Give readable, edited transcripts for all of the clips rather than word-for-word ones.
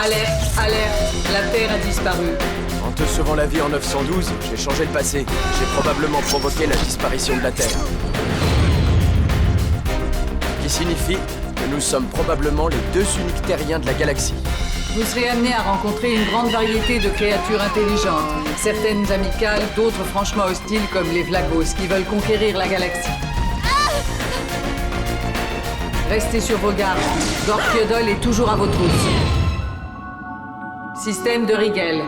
Alerte, alerte, la Terre a disparu. En te sauvant la vie en 912, j'ai changé le passé. J'ai probablement provoqué la disparition de la Terre. Qui signifie que nous sommes probablement les deux uniques terriens de la galaxie. Vous serez amené à rencontrer une grande variété de créatures intelligentes. Certaines amicales, d'autres franchement hostiles comme les Vlagos qui veulent conquérir la galaxie. Restez sur vos gardes. Gorkyodol est toujours à vos trousses. Système de Rigel.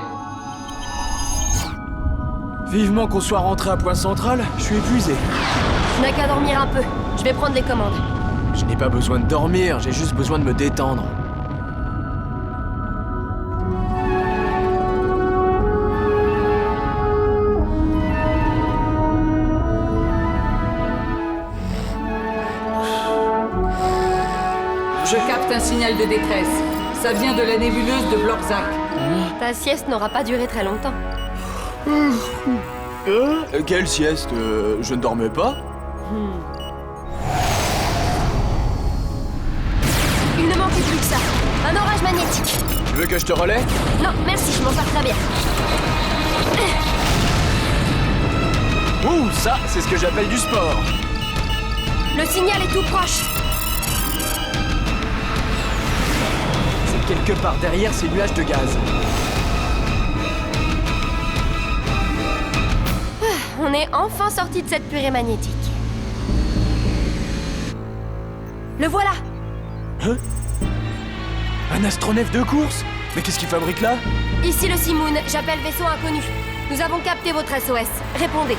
Vivement qu'on soit rentré à Point Central, je suis épuisé. Tu n'as qu'à dormir un peu. Je vais prendre les commandes. Je n'ai pas besoin de dormir, j'ai juste besoin de me détendre. Je capte un signal de détresse. Ça vient de la nébuleuse de Blorzak. Ta sieste n'aura pas duré très longtemps. Quelle sieste je ne dormais pas. Il ne manquait plus que ça. Un orage magnétique. Tu veux que je te relaie? Non, merci, je m'en sors très bien. Ouh, ça, c'est ce que j'appelle du sport. Le signal est tout proche. C'est quelque part derrière ces nuages de gaz. On est enfin sorti de cette purée magnétique. Le voilà. Hein? Un astronef de course? Mais qu'est-ce qu'il fabrique là? Ici le Simoun, j'appelle vaisseau inconnu. Nous avons capté votre SOS. Répondez.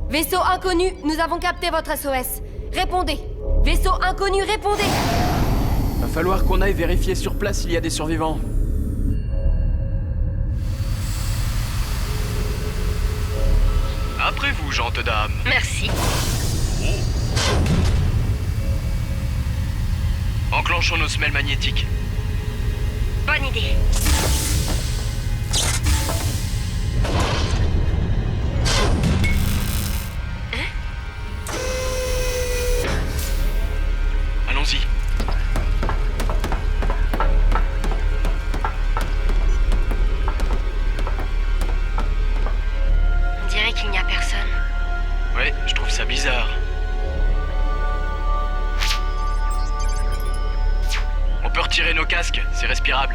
Vaisseau inconnu, nous avons capté votre SOS. Répondez. Vaisseau inconnu, répondez. Va falloir qu'on aille vérifier sur place s'il y a des survivants. Après vous, gentes dames. Merci. Enclenchons nos semelles magnétiques. Bonne idée. Allons-y. On dirait qu'il n'y a personne. Ouais, je trouve ça bizarre. On peut retirer nos casques, c'est respirable.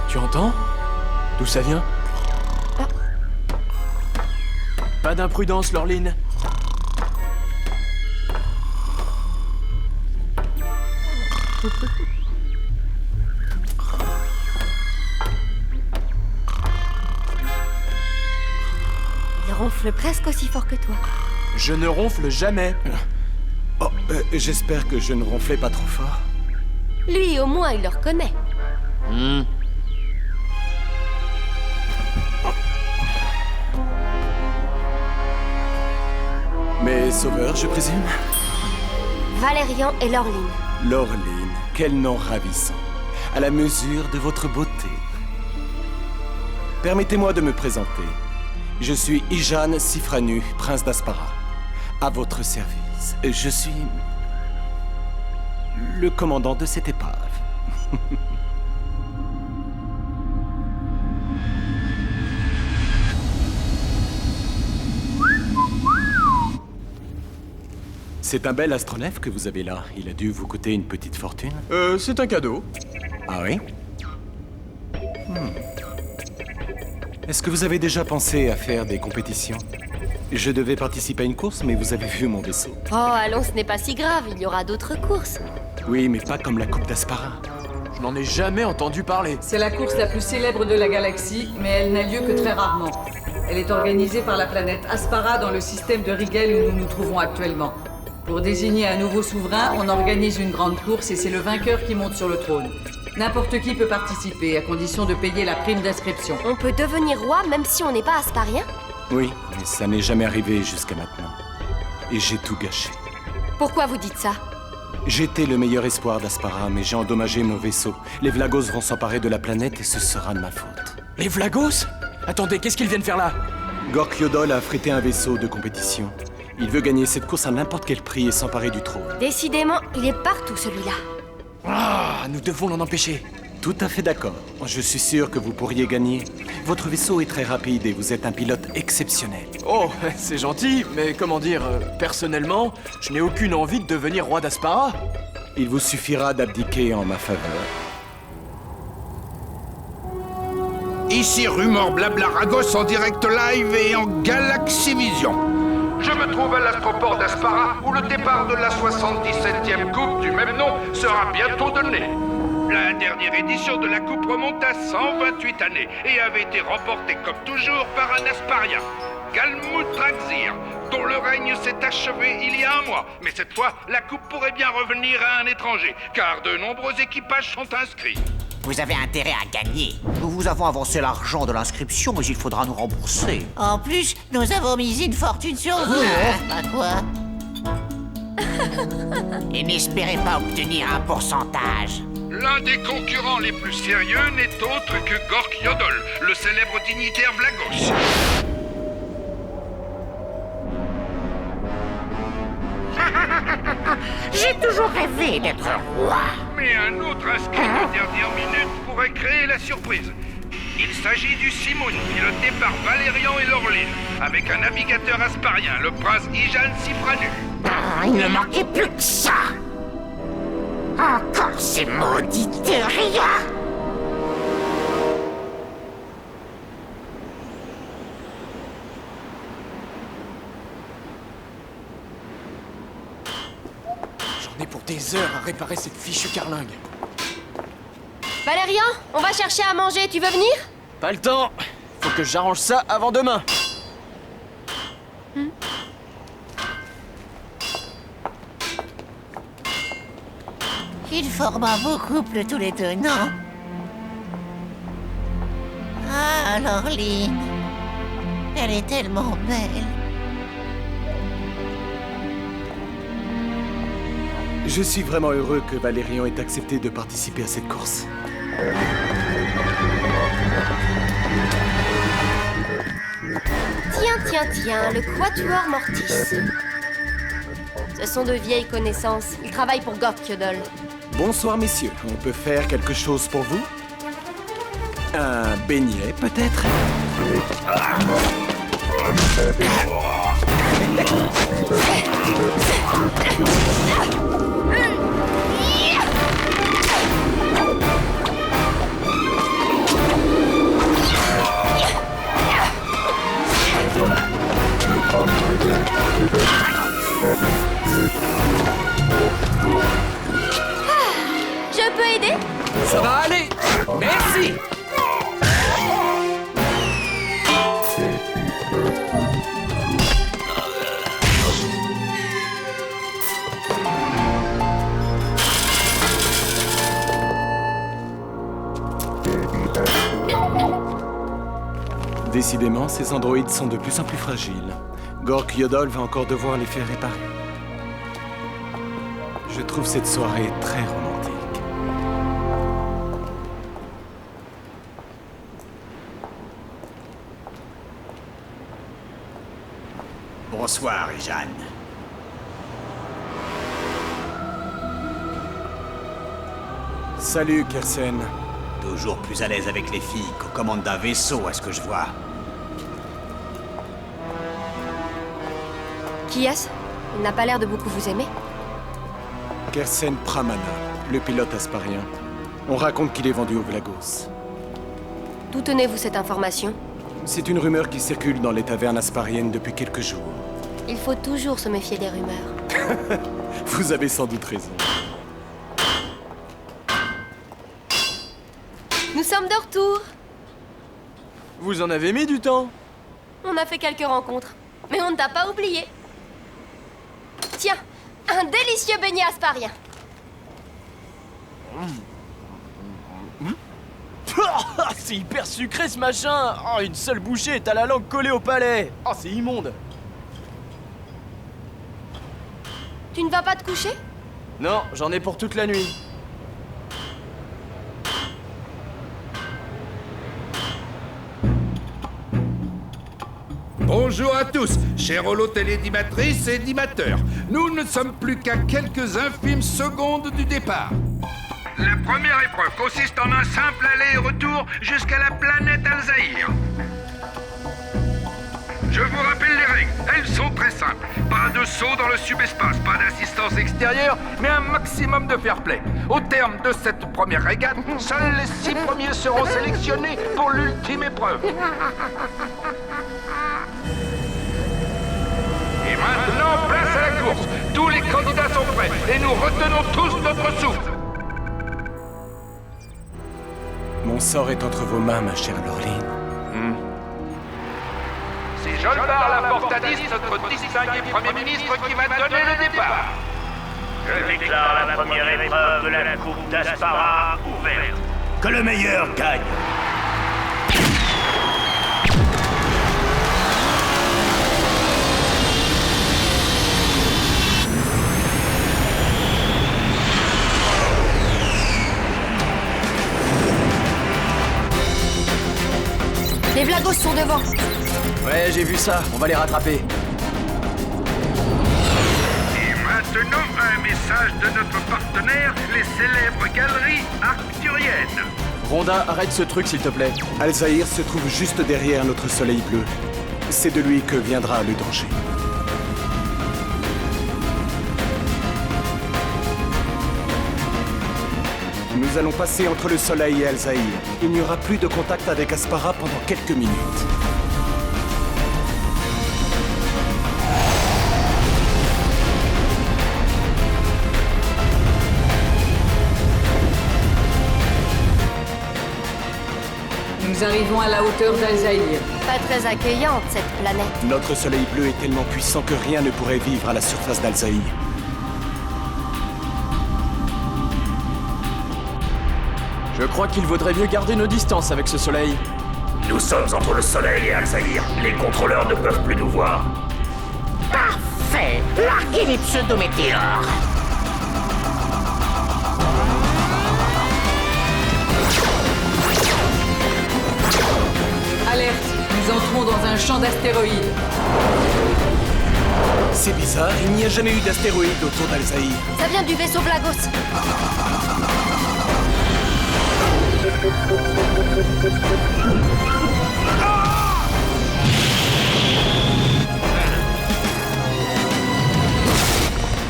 Tu entends? D'où ça vient? Pas d'imprudence, Laureline. Il ronfle presque aussi fort que toi. Je ne ronfle jamais. Oh, j'espère que je ne ronflais pas trop fort. Lui, au moins, il le reconnaît. Mes sauveurs, je présume? Valérian et Laureline. Laureline, quel nom ravissant. À la mesure de votre beauté. Permettez-moi de me présenter. Je suis Ijan Sifranu, prince d'Aspara. À votre service. Je suis... le commandant de cette épave. C'est un bel astronef que vous avez là. Il a dû vous coûter une petite fortune. C'est un cadeau. Ah oui? Est-ce que vous avez déjà pensé à faire des compétitions? Je devais participer à une course, mais vous avez vu mon vaisseau. Oh, allons, ce n'est pas si grave, il y aura d'autres courses. Oui, mais pas comme la Coupe d'Aspara. Je n'en ai jamais entendu parler. C'est la course la plus célèbre de la galaxie, mais elle n'a lieu que très rarement. Elle est organisée par la planète Aspara dans le système de Rigel où nous nous trouvons actuellement. Pour désigner un nouveau souverain, on organise une grande course et c'est le vainqueur qui monte sur le trône. N'importe qui peut participer, à condition de payer la prime d'inscription. On peut devenir roi même si on n'est pas asparien? Oui, mais ça n'est jamais arrivé jusqu'à maintenant. Et j'ai tout gâché. Pourquoi vous dites ça? J'étais le meilleur espoir d'Aspara, mais j'ai endommagé mon vaisseau. Les Vlagos vont s'emparer de la planète et ce sera de ma faute. Les Vlagos? Attendez, qu'est-ce qu'ils viennent faire là? Gork Yodol a affrété un vaisseau de compétition. Il veut gagner cette course à n'importe quel prix et s'emparer du trône. Décidément, il est partout celui-là. Ah, nous devons l'en empêcher. Tout à fait d'accord. Je suis sûr que vous pourriez gagner. Votre vaisseau est très rapide et vous êtes un pilote exceptionnel. Oh, c'est gentil, mais comment dire, personnellement, je n'ai aucune envie de devenir roi d'Aspara. Il vous suffira d'abdiquer en ma faveur. Ici Rumor Blablaragos en direct live et en Galaxy Vision. Je me trouve à l'astroport d'Aspara où le départ de la 77e coupe du même nom sera bientôt donné. La dernière édition de la coupe remonte à 128 années et avait été remportée comme toujours par un Asparien, Galmut Traxir, dont le règne s'est achevé il y a un mois. Mais cette fois, la coupe pourrait bien revenir à un étranger, car de nombreux équipages sont inscrits. Vous avez intérêt à gagner. Nous vous avons avancé l'argent de l'inscription, mais il faudra nous rembourser. En plus, nous avons misé une fortune sur vous. Pas quoi. Et n'espérez pas obtenir un pourcentage. L'un des concurrents les plus sérieux n'est autre que Gork Yodol, le célèbre dignitaire Vlagos. J'ai toujours rêvé d'être roi. Mais un autre inscrit de dernière minute pourrait créer la surprise. Il s'agit du Simon, piloté par Valérian et Lorline, avec un navigateur asparien, le prince Ijan Sifranu. Il ne manquait plus que ça. Encore ces maudites rien. J'en ai pour des heures à réparer cette fichue carlingue. Valérian, on va chercher à manger, tu veux venir? Pas le temps. Faut que j'arrange ça avant demain. Ils forment un beau couple tous les deux, non? Ah, Lorline. Elle est tellement belle. Je suis vraiment heureux que Valérian ait accepté de participer à cette course. Tiens, le Quatuor Mortis. Ce sont de vieilles connaissances. Ils travaillent pour Gork Yodol. Bonsoir, messieurs. On peut faire quelque chose pour vous? Un beignet, peut-être? Je peux aider? Ça va aller. Merci. Décidément, ces androïdes sont de plus en plus fragiles. Gork Yodol va encore devoir les faire réparer. Je trouve cette soirée très romantique. Bonsoir, Jeanne. Salut, Kersen. Toujours plus à l'aise avec les filles qu'aux commandes d'un vaisseau, à ce que je vois. Qui est-ce? Il n'a pas l'air de beaucoup vous aimer. Kersen Pramana, le pilote asparien. On raconte qu'il est vendu aux Vlagos. D'où tenez-vous cette information? C'est une rumeur qui circule dans les tavernes aspariennes depuis quelques jours. Il faut toujours se méfier des rumeurs. Vous avez sans doute raison. Nous sommes de retour. Vous en avez mis du temps. On a fait quelques rencontres. Mais on ne t'a pas oublié. Tiens, un délicieux beignet asparien. C'est hyper sucré ce machin. Oh, une seule bouchée et t'as la langue collée au palais. Oh, c'est immonde. Tu ne vas pas te coucher? Non, j'en ai pour toute la nuit. Bonjour à tous, chers holotélédimatrices et dimateurs. Nous ne sommes plus qu'à quelques infimes secondes du départ. La première épreuve consiste en un simple aller-retour jusqu'à la planète Alzaïr. Je vous rappelle les règles, elles sont très simples. Pas de saut dans le subespace, pas d'assistance extérieure, mais un maximum de fair-play. Au terme de cette première régate, seuls les 6 premiers seront sélectionnés pour l'ultime épreuve. Et maintenant, place à la course. Tous les candidats sont prêts et nous retenons tous notre souffle. Mon sort est entre vos mains, ma chère Laureline. C'est Jolbar la Portadis, notre distingué Premier ministre, qui va donner le départ. Je déclare la première épreuve de la Coupe d'Aspara ouverte. Que le meilleur gagne. Les Vlagos sont devant. Ouais, j'ai vu ça. On va les rattraper. Et maintenant, un message de notre partenaire, les célèbres galeries arcturiennes. Rhonda, arrête ce truc s'il te plaît. Alzaïr se trouve juste derrière notre soleil bleu. C'est de lui que viendra le danger. Nous allons passer entre le soleil et Alzaïr. Il n'y aura plus de contact avec Aspara pendant quelques minutes. Nous arrivons à la hauteur d'Alzaïr. Pas très accueillante, cette planète. Notre soleil bleu est tellement puissant que rien ne pourrait vivre à la surface d'Alzaïr. Je crois qu'il vaudrait mieux garder nos distances avec ce soleil. Nous sommes entre le soleil et Alzaïr. Les contrôleurs ne peuvent plus nous voir. Parfait. Larguez les pseudo-météores. Alerte, nous entrons dans un champ d'astéroïdes. C'est bizarre, il n'y a jamais eu d'astéroïde autour d'Alzaïr. Ça vient du vaisseau Vlagos.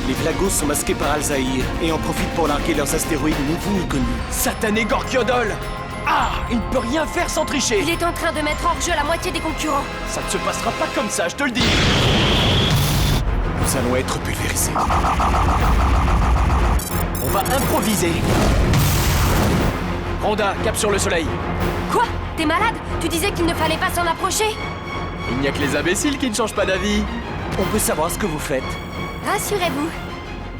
Les Vlagos sont masqués par Alzaïr et en profitent pour larguer leurs astéroïdes nouveaux et connus. Satané Gorkiodol! Ah! Il ne peut rien faire sans tricher! Il est en train de mettre hors jeu la moitié des concurrents. Ça ne se passera pas comme ça, je te le dis! Nous allons être pulvérisés. On va improviser! Rhonda, cap sur le soleil! Quoi? T'es malade? Tu disais qu'il ne fallait pas s'en approcher? Il n'y a que les imbéciles qui ne changent pas d'avis! On peut savoir ce que vous faites. Rassurez-vous.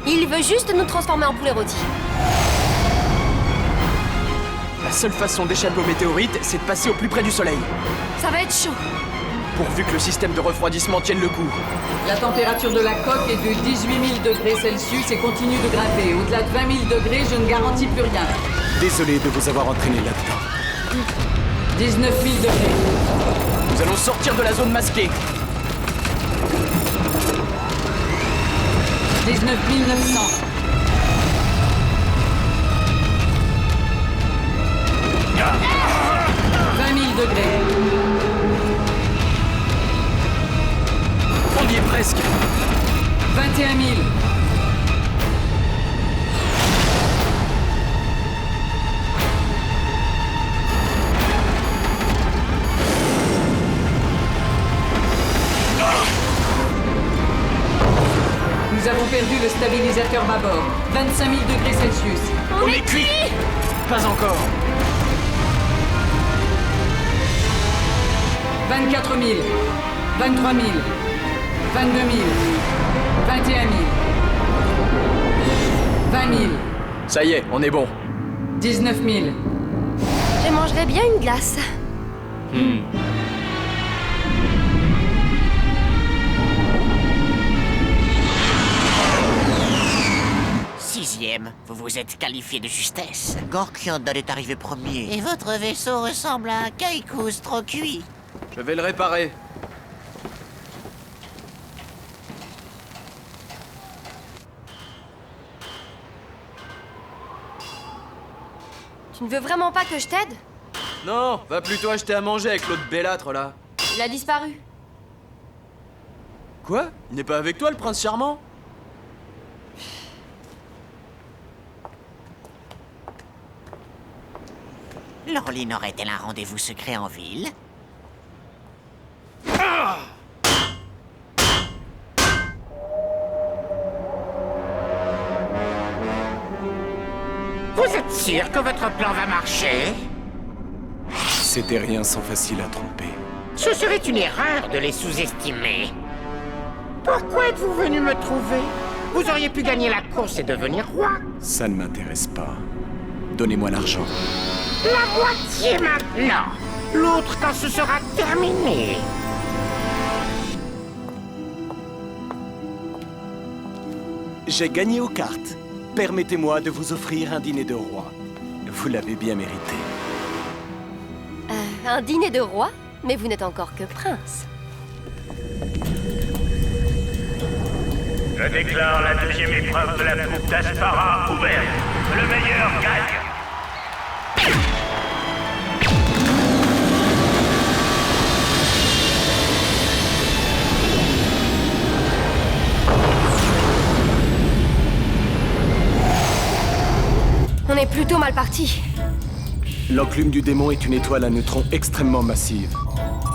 Il veut juste nous transformer en poulet rôti. La seule façon d'échapper aux météorites, c'est de passer au plus près du soleil. Ça va être chaud. Pourvu que le système de refroidissement tienne le coup. La température de la coque est de 18 000 degrés Celsius et continue de grimper. Au-delà de 20 000 degrés, je ne garantis plus rien. Désolé de vous avoir entraîné là-dedans. 19 000 degrés. Nous allons sortir de la zone masquée. 19 900. 20 000 degrés. On y est presque. 21 000. Nous avons perdu le stabilisateur bâbord. 25 000 degrés Celsius. On est cuit. Pas encore. 24 000. 23 000. 22 000. 21 000. 20 000. Ça y est, on est bon. 19 000. Je mangerais bien une glace. Sixième, vous vous êtes qualifié de justesse. Gorkyodol est arrivé premier. Et votre vaisseau ressemble à un kaikous trop cuit. Je vais le réparer. Tu ne veux vraiment pas que je t'aide? Non, va plutôt acheter à manger avec l'autre bellâtre là. Il a disparu. Quoi? Il n'est pas avec toi le prince charmant? Laureline aurait-elle un rendez-vous secret en ville? Vous êtes sûr que votre plan va marcher? Ces terriens sont faciles à tromper. Ce serait une erreur de les sous-estimer. Pourquoi êtes-vous venu me trouver? Vous auriez pu gagner la course et devenir roi. Ça ne m'intéresse pas. Donnez-moi l'argent. La moitié maintenant. L'autre quand ce sera terminé. J'ai gagné aux cartes. Permettez-moi de vous offrir un dîner de roi. Vous l'avez bien mérité. Un dîner de roi? Mais vous n'êtes encore que prince. Je déclare la deuxième épreuve de la Coupe d'Aspara ouverte. Que le meilleur gagne. On est plutôt mal parti. L'enclume du démon est une étoile à neutrons extrêmement massive.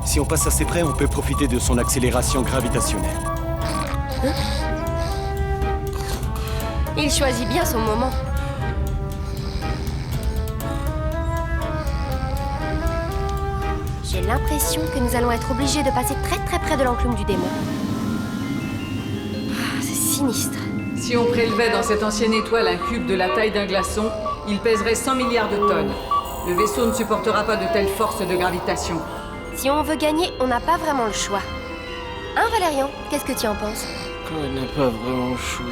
Si on passe assez près, on peut profiter de son accélération gravitationnelle. Il choisit bien son moment. J'ai l'impression que nous allons être obligés de passer très très près de l'enclume du démon. C'est sinistre. Si on prélevait dans cette ancienne étoile un cube de la taille d'un glaçon, il pèserait 100 milliards de tonnes. Le vaisseau ne supportera pas de telles forces de gravitation. Si on veut gagner, on n'a pas vraiment le choix. Hein, Valérian? Qu'est-ce que tu en penses? On n'a pas vraiment le choix.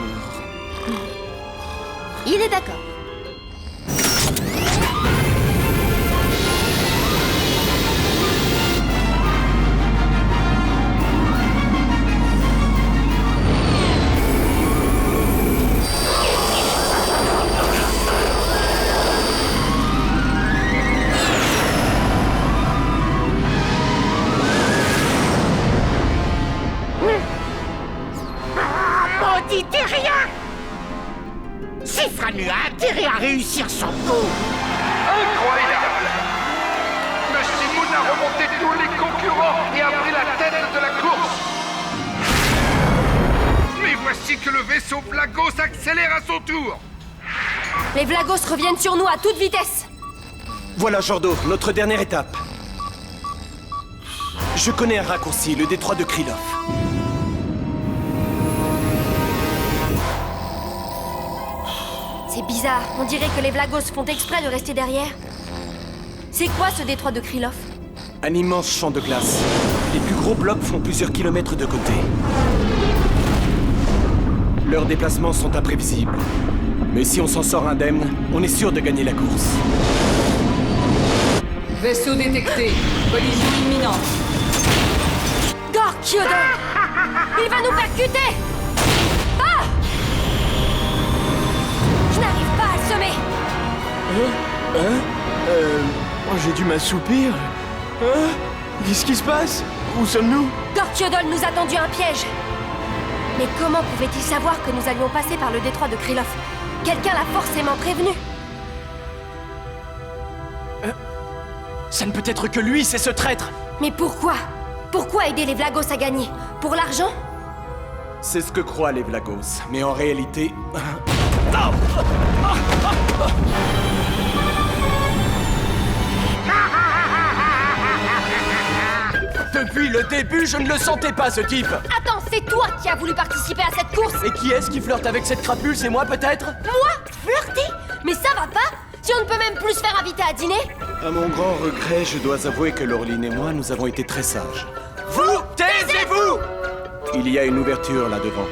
Il est d'accord. Maudit terrien! Sifranu a intérêt à réussir son coup. Incroyable! Le Simoun a remonté tous les concurrents et a pris la tête de la course. Mais voici que le vaisseau Vlagos accélère à son tour. Les Vlagos reviennent sur nous à toute vitesse. Voilà, Jordo, notre dernière étape. Je connais un raccourci, le détroit de Krylov. C'est bizarre, on dirait que les Vlagos font exprès de rester derrière. C'est quoi ce détroit de Krylov? Un immense champ de glace. Les plus gros blocs font plusieurs kilomètres de côté. Leurs déplacements sont imprévisibles. Mais si on s'en sort indemne, on est sûr de gagner la course. Vaisseau détecté. Collision imminente. Gorkyodol! Il va nous percuter! Ah! Je n'arrive pas à le semer! J'ai dû m'assoupir. Qu'est-ce qui se passe? Où sommes-nous? Gorkyodol nous a tendu un piège! Mais comment pouvait-il savoir que nous allions passer par le détroit de Krylov? Quelqu'un l'a forcément prévenu! Ça ne peut être que lui, c'est ce traître! Mais pourquoi? Pourquoi aider les Vlagos à gagner? Pour l'argent? C'est ce que croient les Vlagos. Mais en réalité... Depuis le début, je ne le sentais pas, ce type. Attends, c'est toi qui as voulu participer à cette course. Et qui est-ce qui flirte avec cette crapule? C'est moi, peut-être? Moi? Flirter? Mais ça va pas? Si on ne peut même plus se faire inviter à dîner? À mon grand regret, je dois avouer que Laureline et moi, nous avons été très sages. Vous, taisez-vous! Il y a une ouverture là devant.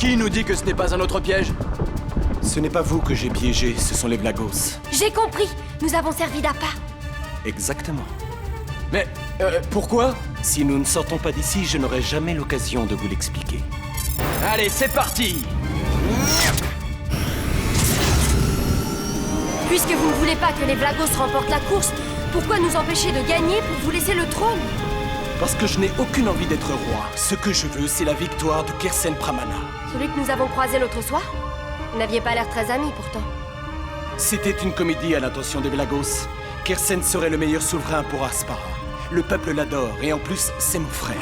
Qui nous dit que ce n'est pas un autre piège? Ce n'est pas vous que j'ai piégé, ce sont les Vlagos. J'ai compris. Nous avons servi d'appât. Exactement. Mais, pourquoi? Si nous ne sortons pas d'ici, je n'aurai jamais l'occasion de vous l'expliquer. Allez, c'est parti! Puisque vous ne voulez pas que les Vlagos remportent la course, pourquoi nous empêcher de gagner pour vous laisser le trône? Parce que je n'ai aucune envie d'être roi. Ce que je veux, c'est la victoire de Kersen Pramana. Celui que nous avons croisé l'autre soir? Vous n'aviez pas l'air très amis, pourtant. C'était une comédie à l'intention des Vlagos. Kersen serait le meilleur souverain pour Aspara. Le peuple l'adore, et en plus, c'est mon frère.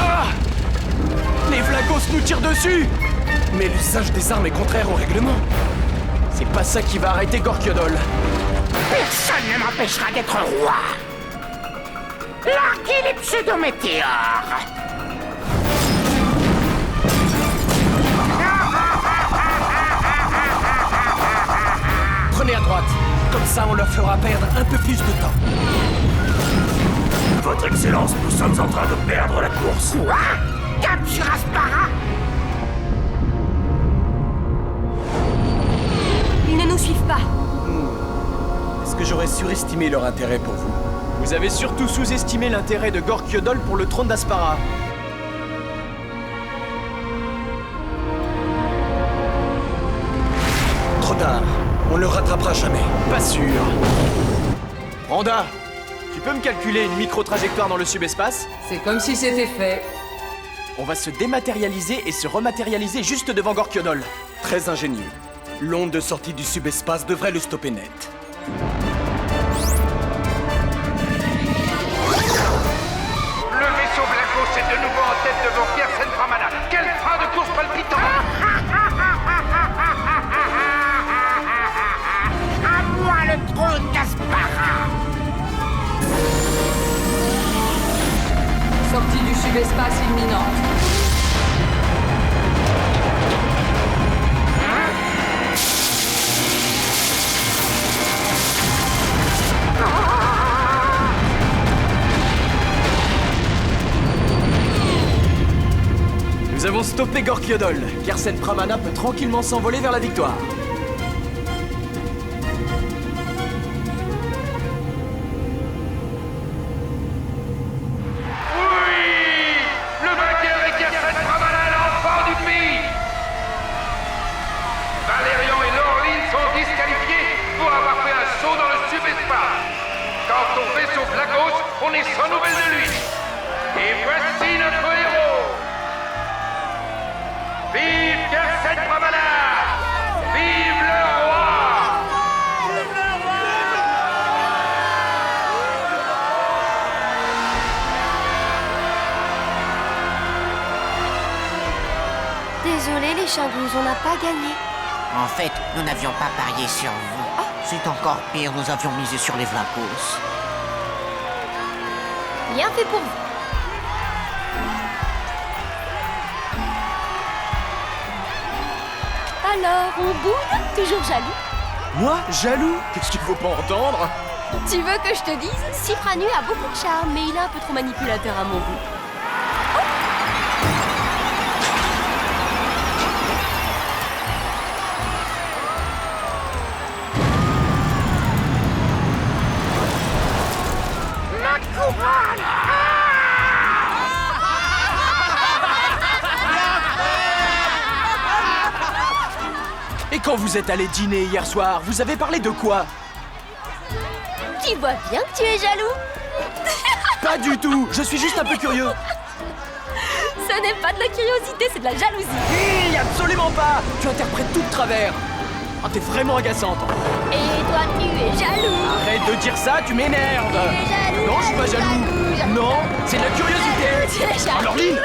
Ah! Les Vlagos nous tirent dessus! Mais l'usage des armes est contraire au règlement. C'est pas ça qui va arrêter Gorkyodol. Personne ne m'empêchera d'être roi. Larguez les pseudo-météores. Prenez à droite. Comme ça, on leur fera perdre un peu plus de temps. Votre Excellence, nous sommes en train de perdre la course. Quoi? Cap sur Aspara? Ils ne nous suivent pas. Est-ce que j'aurais surestimé leur intérêt pour vous? Vous avez surtout sous-estimé l'intérêt de Gorkyodol pour le trône d'Aspara. Trop tard. On le rattrapera jamais. Pas sûr. Randa, tu peux me calculer une micro-trajectoire dans le subespace? C'est comme si c'était fait. On va se dématérialiser et se rematérialiser juste devant Gorkyodol. Très ingénieux. L'onde de sortie du subespace devrait le stopper net. Le vaisseau Vlagos est de nouveau en tête devant Kersen Pramana. Quel train de course palpitant! À moi le trône d'Aspara. Sortie du subespace imminente. Nous avons stoppé Gorkyodol. Kersen Pramana peut tranquillement s'envoler vers la victoire. Le vainqueur est Kersen Pramana, l'enfant du pays! Valérian et Laureline sont disqualifiés pour avoir fait un saut dans le subespace. Quant au vaisseau Vlagos, on est sans nouvelles de lui. Et voici notre héros! Vive Kersen Pramana! Vive le roi! Désolé les Chingouz, on n'a pas gagné. En fait, nous n'avions pas parié sur vous. C'est encore pire, nous avions misé sur les Vlagos. Bien fait pour vous. Alors, on boude? Toujours jaloux? Moi, jaloux? Qu'est-ce qu'il faut pas entendre? Tu veux que je te dise? Sifranu a beaucoup de charme, mais il est un peu trop manipulateur à mon goût. La couronne! Et quand vous êtes allé dîner hier soir, vous avez parlé de quoi? Tu vois bien que tu es jaloux? Pas du tout. Je suis juste un peu curieux. Ce n'est pas de la curiosité, c'est de la jalousie. Hi, absolument pas. Tu interprètes tout de travers. Ah, t'es vraiment agaçante. Et toi, tu es jaloux. Arrête de dire ça, tu m'énerves. Tu es jaloux. Non, je suis pas jaloux. Jaloux. Non, c'est de la curiosité. Tu es jaloux. Oh, Laureline,